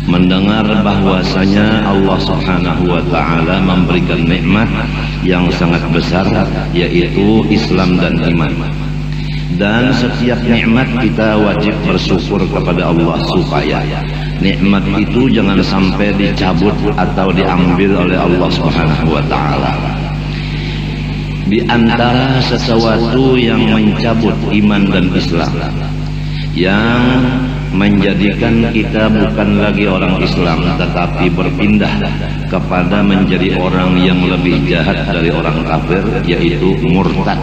mendengar bahwasanya Allah Subhanahu wa taala memberikan nikmat yang sangat besar, yaitu Islam dan iman. Dan setiap nikmat kita wajib bersyukur kepada Allah supaya nikmat itu jangan sampai dicabut atau diambil oleh Allah Subhanahu wa taala. Di antara sesuatu yang mencabut iman dan Islam, yang menjadikan kita bukan lagi orang Islam tetapi berpindah kepada menjadi orang yang lebih jahat dari orang kafir, yaitu murtad.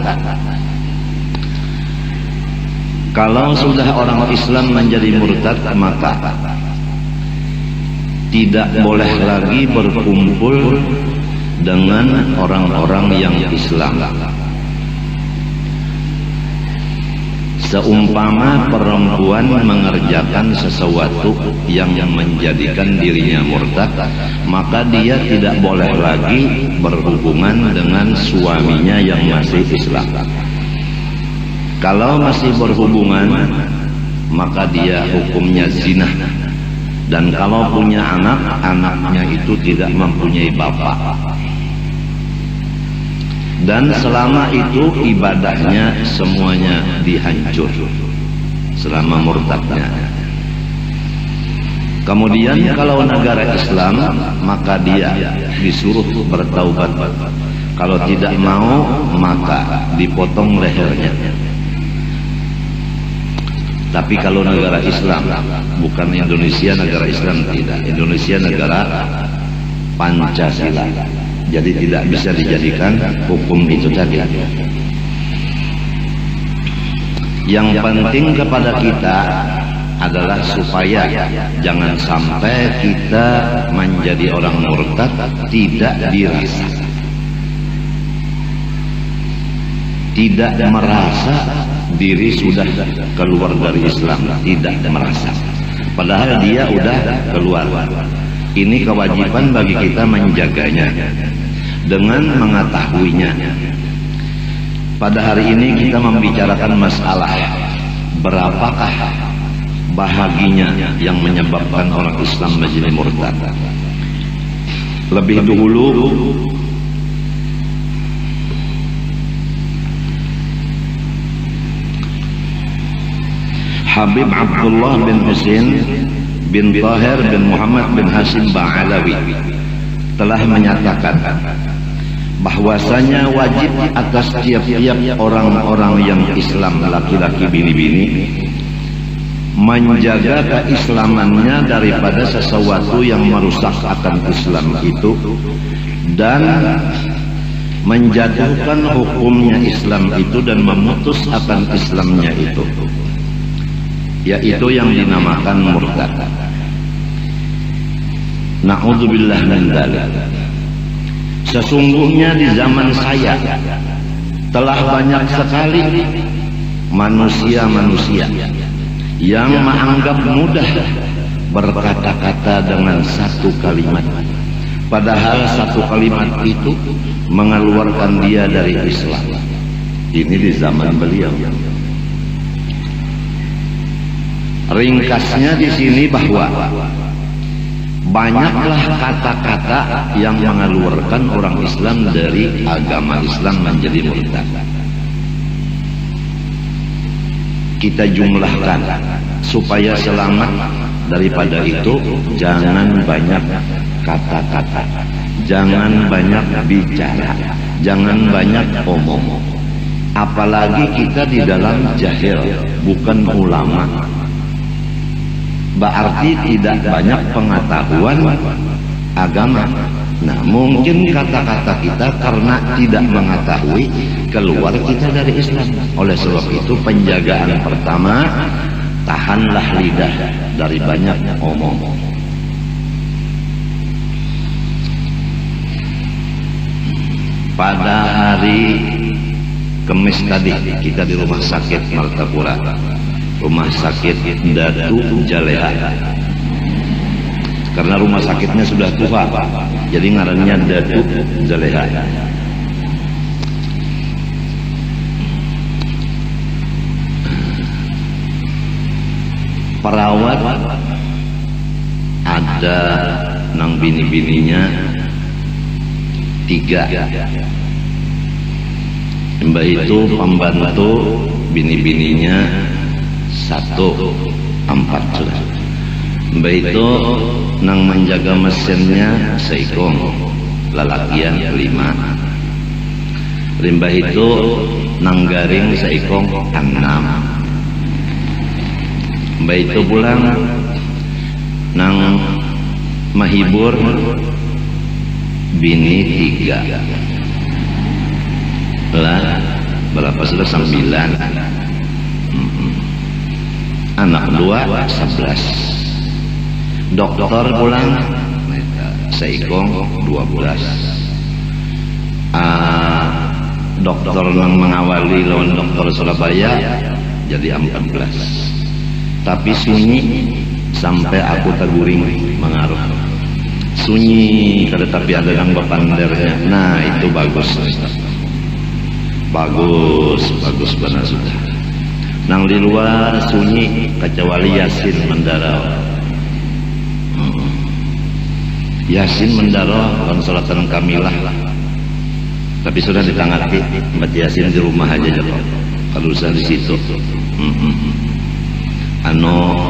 Kalau sudah orang Islam menjadi murtad, maka tidak boleh lagi berkumpul dengan orang-orang yang Islam. Seumpama perempuan mengerjakan sesuatu yang menjadikan dirinya murtad, maka dia tidak boleh lagi berhubungan dengan suaminya yang masih Islam. Kalau masih berhubungan, maka dia hukumnya zina. Dan kalau punya anak, anaknya itu tidak mempunyai bapak. Dan selama itu ibadahnya semuanya dihancur selama murtadnya. Kemudian kalau negara Islam, maka dia disuruh bertaubat. Kalau tidak mau, maka dipotong lehernya. Tapi kalau negara Islam, bukan Indonesia negara Islam, tidak. Indonesia negara Pancasila. Jadi tidak bisa dijadikan hukum itu tadi. Yang penting kepada kita adalah supaya jangan sampai kita menjadi orang murtad tidak dirasa, tidak merasa diri sudah keluar dari Islam, tidak merasa. Padahal dia udah keluar. Ini kewajiban bagi kita menjaganya dengan mengetahuinya. Pada hari ini kita membicarakan masalah berapakah bahaginya yang menyebabkan orang Islam menjadi murtad. Lebih dahulu Habib Abdullah bin Husain bin Tahir bin Muhammad bin Hashim Ba'alawi telah menyatakan bahwasanya wajib atas tiap-tiap orang-orang yang Islam, laki-laki bini-bini, menjaga keislamannya daripada sesuatu yang merusak akan Islam itu, dan menjatuhkan hukumnya Islam itu dan memutus akan Islamnya itu, yaitu yang dinamakan murtad. Na'udzubillah min dzalik. Sesungguhnya di zaman saya telah banyak sekali manusia-manusia yang menganggap mudah berkata-kata dengan satu kalimat, padahal satu kalimat itu mengeluarkan dia dari Islam. Ini di zaman beliau. Ringkasnya di sini bahwa banyaklah kata-kata yang mengeluarkan orang Islam dari agama Islam menjadi murtad. Kita jumlahkan supaya selamat daripada itu. Jangan banyak kata-kata, jangan banyak bicara, jangan banyak omong. Apalagi kita di dalam jahil, bukan ulama, berarti tidak banyak pengetahuan agama. Nah, mungkin kata-kata kita karena tidak mengetahui keluar kita dari Islam. Oleh sebab itu penjagaan pertama, tahanlah lidah dari banyak omong. Pada hari Kamis tadi kita di rumah sakit Martapura, rumah sakit Datu Jaleha, karena rumah sakitnya sudah tua, jadi ngarannya Datu Jaleha. Perawat ada nang bini-bininya 3. Mbah itu pembantu bini-bininya 1, 4 sudah. Mbah itu nang menjaga mesinnya seikong, lalakian 5. Limbah itu nang garing seikong 6. Mbah itu pulang nang mahibur bini 3 lah, berapa sudah 9. Anak 2 11. Dokter pulang seikong 12. Dokter yang mengawali lawan dokter Surabaya jadi 14. Tapi sunyi sampai aku teguring mengaruh. Sunyi tetapi ada yang bepandernya. Nah itu bagus. Bagus benar sudah. Nang di luar sunyi kecuali Yasin mendarau. Yasin mendarau konsolatan kamilah. Tapi sudah ditangati baca Yasin di rumah aja jatuh. Kalau usah di situ.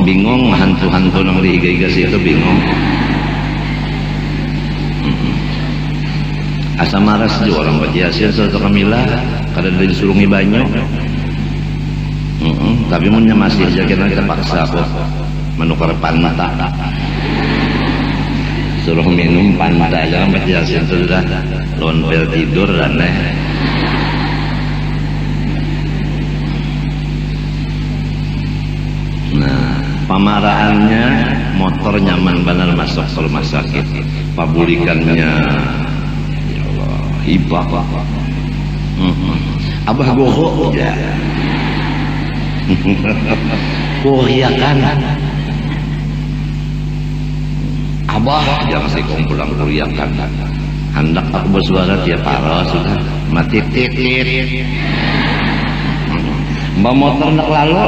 Bingung hantu-hantu nang di higa-higa situ bingung. Asam maras juga orang baca Yasin suatu kamilah kada disurungi banyak. Tapi munnya masih jaga terpaksa kok menukar pantai. Suruh minum pantai jangan baca Yasin sudah lonpel tidur aneh. Nah pamaraannya motor nyaman benar masuk ke rumah sakit, pabulikannya ya Allah hibah. Abah goho ya kuriakan Abah jangan sekong pulang kuriakan. Hendak aku bersuara tiap para sudah mati titit. Mbak motor nak lalu.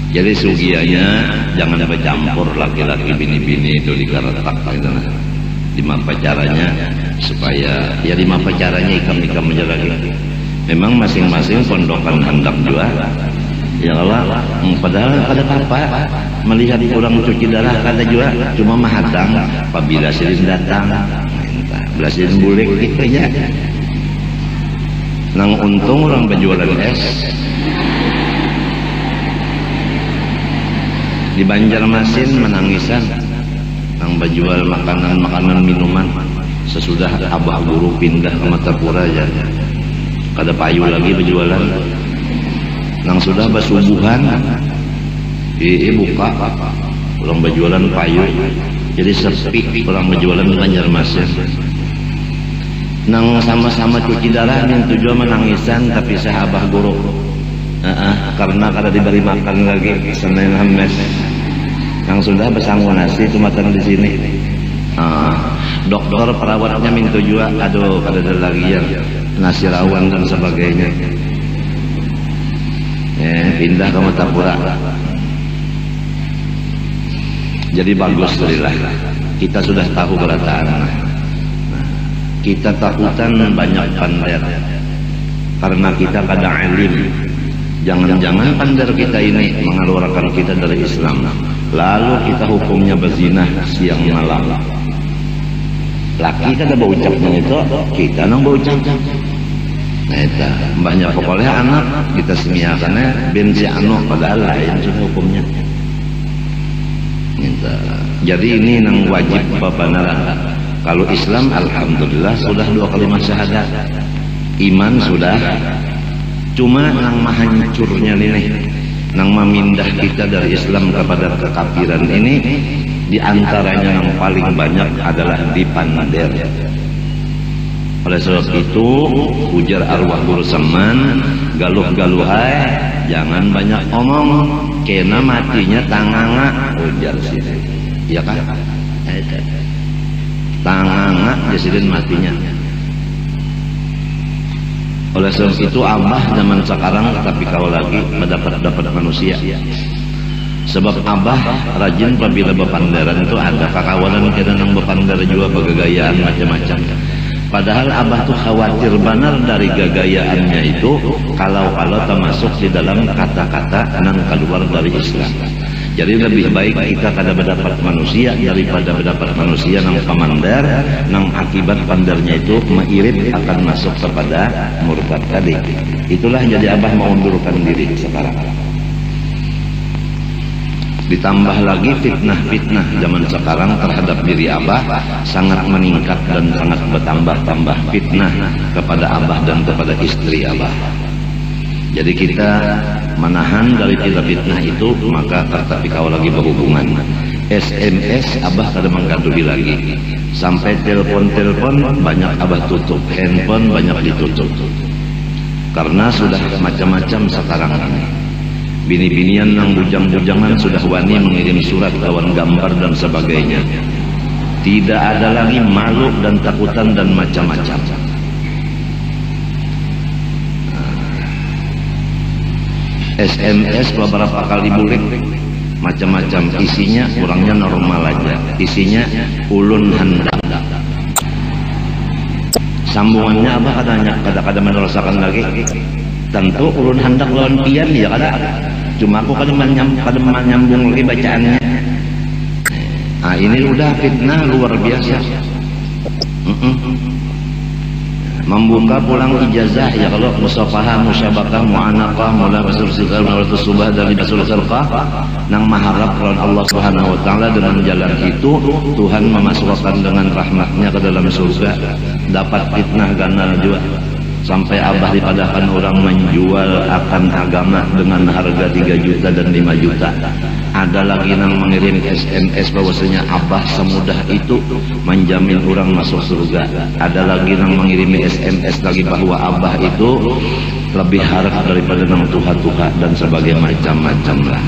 Jadi sugianya jangan bercampur laki-laki bini-bini itu dikaretak gitu nah. Dimana caranya supaya ya dimana caranya ikam-ikam menjalani. Memang masing-masing pondokan hendak juga. Ya Allah, padahal ada apa? Melihat orang cuci darah kada juga, cuma mahadang. Apabila silin datang, belas silin bulik gitu aja. Nang untung orang berjualan es. Di Banjarmasin menangisan, nang berjual makanan minuman. Sesudah abah guru pindah ke Matapura aja, kada payu lagi berjualan. Nang sudah basubuhan buka orang berjualan payu jadi sepi orang berjualan di Banjarmasin. Nang sama-sama cuci darah yang tujuan menangisan tapi sahabah guru karena kada diberi makan lagi Senin Hamis. Nang sudah bersanggup nasi cuma di sini. Dokter perawatnya minta juga aduh kada ada lagi yang nasi rawan dan sebagainya. Pindah ke Matapura. Jadi bagus alhamdulillah. Kita sudah tahu berataan. Kita takutan banyak pandai karena kita kada alim. Jangan-jangan pandai kita ini mengeluarkan kita dari Islam. Lalu kita hukumnya berzina siang malam. Laki kada berucapnya itu, kita nang berucap. Nah itu banyak pokoknya anak kita semiakannya benci anu padahal lain sudah hukumnya. Jadi ini nang wajib bebenaran. Kalau Islam alhamdulillah sudah 2 kalimat syahadat, iman sudah. Cuma nang mahancurnya ini, nang memindah kita dari Islam kepada kekafiran ini, diantaranya yang paling banyak adalah di pander. Oleh sebab itu ujar arwah guru Saman, galuh-galuhai jangan banyak omong kena matinya tanganga ujar sih. Iya kan? Tanganga jasidin matinya. Oleh sebab itu abah zaman sekarang tapi kau lagi mendapat manusia Sebab abah rajin apabila bepandaran itu ada kakawanan kita nang bepandar juga begagayaan macam-macam. Padahal abah tuh khawatir benar dari gagayaannya itu kalau termasuk di dalam kata-kata nang keluar dari Islam. Jadi lebih baik kita kada mendapat manusia daripada mendapat manusia nang pamandar, nang akibat pandarnya itu meirit akan masuk kepada murtad tadi. Itulah jadi abah mengundurkan diri sekarang. Ditambah lagi fitnah-fitnah zaman sekarang terhadap diri abah sangat meningkat dan sangat bertambah-tambah fitnah kepada abah dan kepada istri abah. Jadi kita menahan dari fitnah itu, maka tetapi kalau lagi berhubungan SMS abah kada menggaduhi lagi, sampai telepon banyak abah tutup, handphone banyak ditutup, karena sudah macam-macam sekarang ini. Bini-binian yang bujang-bujangan sudah wani mengirim surat lawan gambar dan sebagainya. Tidak ada lagi malu dan takutan dan macam-macam. SMS beberapa kali bulik macam-macam, isinya orangnya normal aja, isinya ulun hendak. Sambungannya apa katanya kadang-kadang merasakan lagi, tentu ulun hendak lawan pian ya kada, cuma aku kadang menyambung lagi bacaannya. Nah ini udah fitnah luar biasa. Membuka pulang ijazah ya, kalau musafahah, musyabakah, mu'anaqah, mulai basul sikar, mulai subah dari basul sarqah nang maharap lawan Allah Subhanahu wa taala. Dengan jalan itu Tuhan memasukkan dengan rahmatnya ke dalam surga. Dapat fitnah ganal juga, sampai abah dipadahkan orang menjual akan agama dengan harga 3 juta dan 5 juta. Ada lagi yang mengirim SMS bahwasanya abah semudah itu menjamin orang masuk surga. Ada lagi yang mengirim SMS lagi bahwa abah itu lebih harap daripada nang tuha-tuha dan sebagainya macam-macam lah.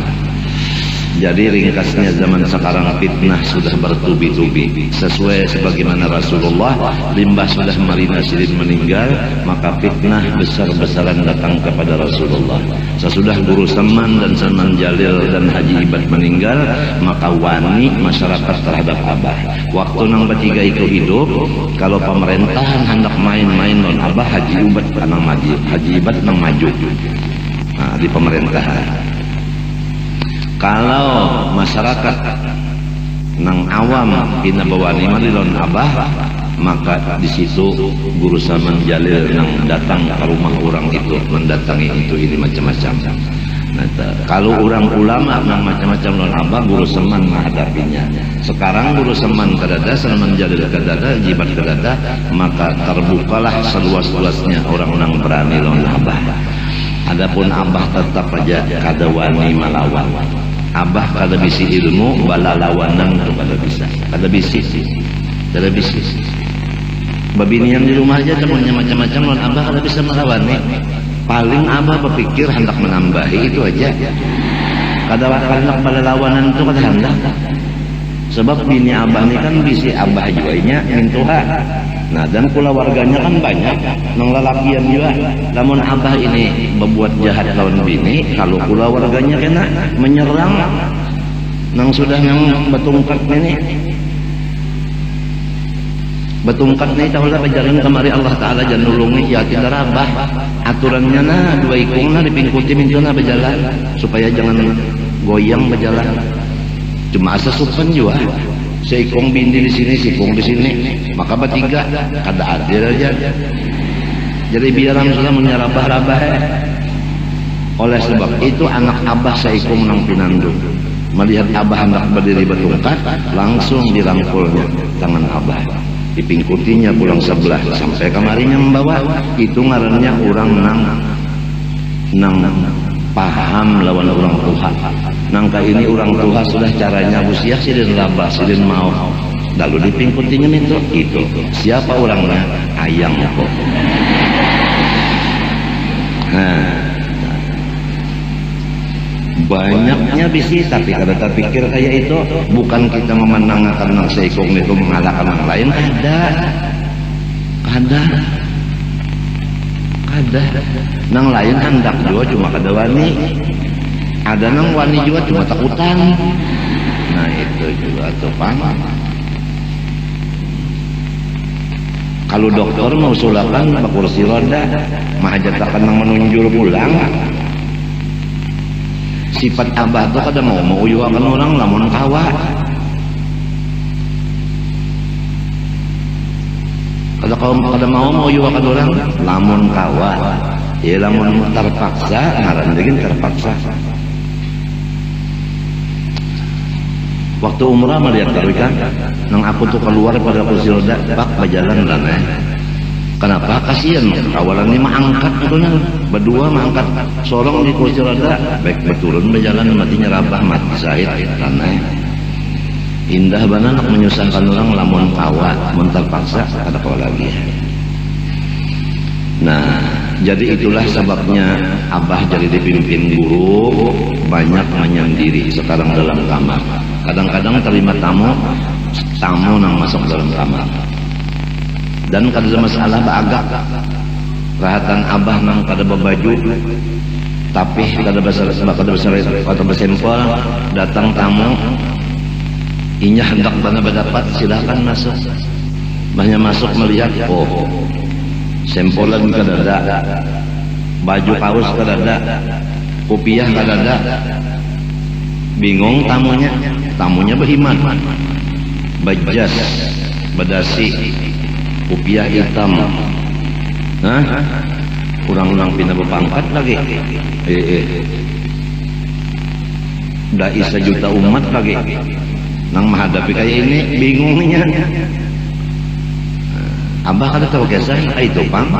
Jadi ringkasnya zaman sekarang fitnah sudah bertubi-tubi. Sesuai sebagaimana Rasulullah, limbah sudah marina silin meninggal, maka fitnah besar-besaran datang kepada Rasulullah. Sesudah Guru Saman dan Saman Jalil dan Haji Ibad meninggal, maka wani masyarakat terhadap abah. Waktu nang bertiga itu hidup, kalau pemerintahan hendak main-main non abah, Haji Ibad nang maju, Haji Ibad nang maju. Nah, di pemerintahan. Kalau masyarakat nang awam bina bawani malilon abah, maka di situ Guru Saman Jalil nang datang ke rumah orang itu, mendatangi itu ini macam-macam. Nah, kalau orang ulama nang macam-macam lon abah, Guru Saman menghadapinya. Sekarang Guru Saman kadada, Saman Jalil kadada, jibat kadada, maka terbukalah seluas-luasnya orang nang berani lon abah. Adapun abah tetap aja kada wani malawan. Abah kada bisi ilmu bala lawanan tu kada bisa. Kada bisi. Babinian di rumah aja temunya macam-macam lawan abah kada bisa melawani. Paling abah berpikir hendak menambahi itu aja. Kada hendak bala lawanan tu kada hendak. Sebab bini abah ni kan bisi abah juga nya mintuha. Nah, dan pula warganya kan banyak nang lalakian juga. Namun abah ini berbuat jahat lawan bini, kalau pula warganya kena menyerang nang sudah nang betungkat ini. Betungkat ni tahulah pajarin kemari Allah Ta'ala jangan nulungi ya tidak abah. Aturannya nah dua ikung nah dipingkuti mintu nah berjalan supaya jangan goyang berjalan. Cuma asa supan juga. Seikong bindi di sini, sikong di sini, maka bertiga kada adil aja. Jadi biar sudah menyerabah-rabah. Oleh sebab itu anak abah seikong nang pinandung melihat abah hendak berdiri bertungkat, langsung dirangkulnya tangan abah, dipingkutinya pulang sebelah sampai kamarinya membawa. Itu ngarannya orang nang paham lawan orang Tuhan. Nangka ini orang Tuhan sudah caranya usia silin labah silin mau, lalu dipingkutinya minta itu. Siapa orangnya? Ayang kok. Banyaknya bisi, tapi kada terpikir kayak itu. Bukan kita memenangkan nang seikong itu mengalahkan yang lain. Kada nang lain hendak juga cuma kada wani. Ada nang wani juga cuma takutan. Nah itu juga tuh Pak. Kalau dokter mau sulakan pakai kursi roda, mahajatakan nang menunjul pulang. Sifat abah tuh kada mau uyuakan orang lamun kawa. Kada mau uyuakan orang lamun kawa. Ya lamun terpaksa, ngaran lagi terpaksa. Waktu umrah melihat kan, nang aku tuh keluar pada kursi roda, Pak berjalan lah Kenapa? Kasihan kawalan ini mah angkat itu berdua mah angkat sorong di kursi roda, baik berturun berjalan mati nyerabah mati sahid karena indah banget nak menyusahkan orang lamun kawa, mun terpaksa ada kawa lagi. Nah, jadi itulah sebabnya abah jadi dipimpin guru banyak menyendiri sekarang dalam kamar. Kadang-kadang terima tamu nang masuk dalam kamar. Dan kada masalah baagak. Rahatan abah nang kada babaju. Tapi kada besempol datang tamu. Inya hendak bana berdapat silakan masuk. Banyak masuk melihat sempolan kada ada. Baju kaos kada ada. Kopiah kada ada. Bingung tamunya berhiman, bajas, badasi, kopiah hitam, orang-orang pindah berpangkat lagi, dai sejuta umat lagi, nang menghadapi kayak ini bingungnya, abah kada tahu kisah itu Pang.